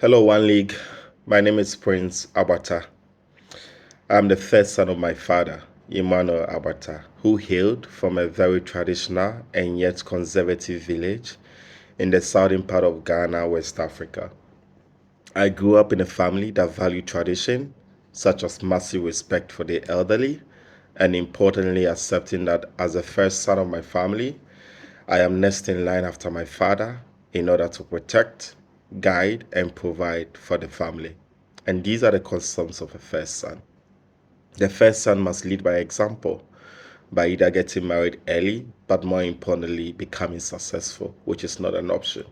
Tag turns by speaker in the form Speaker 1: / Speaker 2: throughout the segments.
Speaker 1: Hello, One League. My name is Prince Abata. I'm the third son of my father, Emmanuel Abata, who hailed from a very traditional and yet conservative village in the southern part of Ghana, West Africa. I grew up in a family that valued tradition, such as massive respect for the elderly, and importantly, accepting that as the first son of my family, I am next in line after my father in order to protect, guide, and provide for the family. And these are the customs of a first son. The first son must lead by example by either getting married early, but more importantly, becoming successful, which is not an option.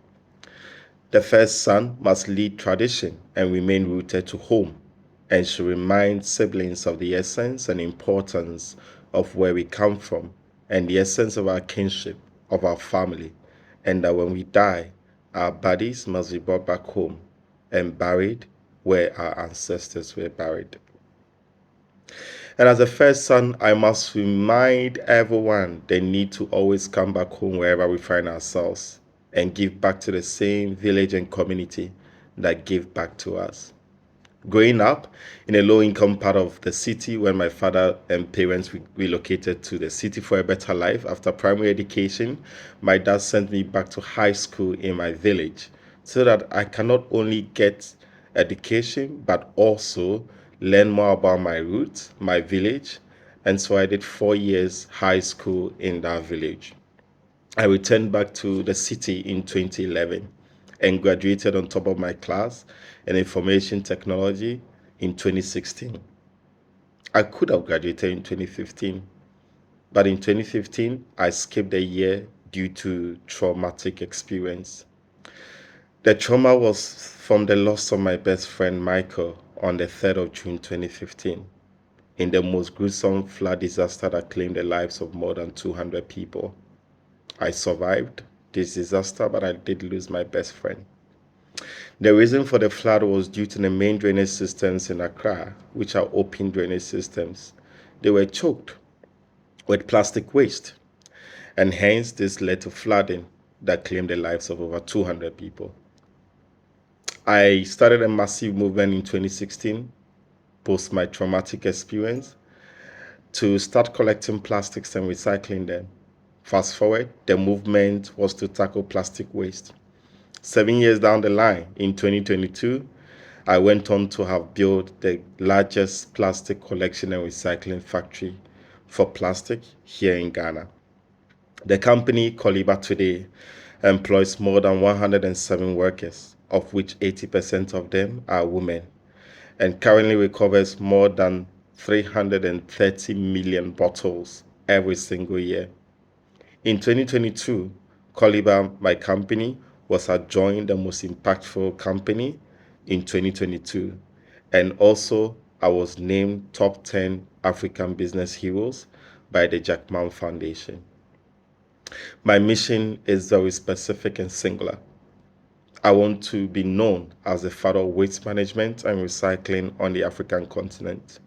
Speaker 1: The first son must lead tradition and remain rooted to home and should remind siblings of the essence and importance of where we come from and the essence of our kinship, of our family, and that when we die, our bodies must be brought back home and buried where our ancestors were buried. And as a first son, I must remind everyone they need to always come back home wherever we find ourselves and give back to the same village and community that gave back to us. Growing up in a low-income part of the city when my father and parents relocated to the city for a better life after primary education, my dad sent me back to high school in my village so that I can not only get education but also learn more about my roots, my village. And so I did 4 years high school in that village. I returned back to the city in 2011 and graduated on top of my class in information technology in 2016. I could have graduated in 2015, but in 2015, I skipped a year due to traumatic experience. The trauma was from the loss of my best friend Michael on the 3rd of June 2015 in the most gruesome flood disaster that claimed the lives of more than 200 people. I survived this disaster, but I did lose my best friend. The reason for the flood was due to the main drainage systems in Accra, which are open drainage systems. They were choked with plastic waste, and hence this led to flooding that claimed the lives of over 200 people. I started a massive movement in 2016, post my traumatic experience, to start collecting plastics and recycling them. Fast forward, the movement was to tackle plastic waste. 7 years down the line, in 2022, I went on to have built the largest plastic collection and recycling factory for plastic here in Ghana. The company, Coliba, today employs more than 107 workers, of which 80% of them are women, and currently recovers more than 330 million bottles every single year. In 2022, Coliba, my company, was adjoined the most impactful company in 2022. And also, I was named top 10 African business heroes by the Jack Ma Foundation. My mission is very specific and singular. I want to be known as the father of waste management and recycling on the African continent,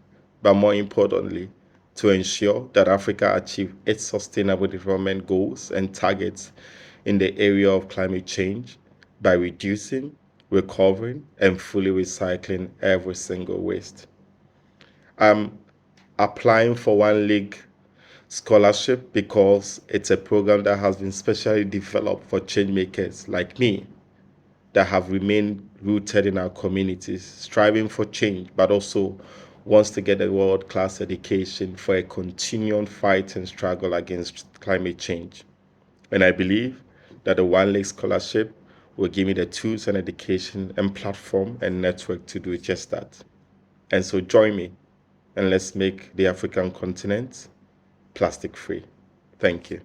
Speaker 1: but more importantly, to ensure that Africa achieves its sustainable development goals and targets in the area of climate change by reducing, recovering, and fully recycling every single waste. I'm applying for One League scholarship because it's a program that has been specially developed for change makers like me that have remained rooted in our communities, striving for change, but also wants to get a world-class education for a continuing fight and struggle against climate change. And I believe that the One Lake Scholarship will give me the tools and education and platform and network to do just that. And so join me and let's make the African continent plastic free. Thank you.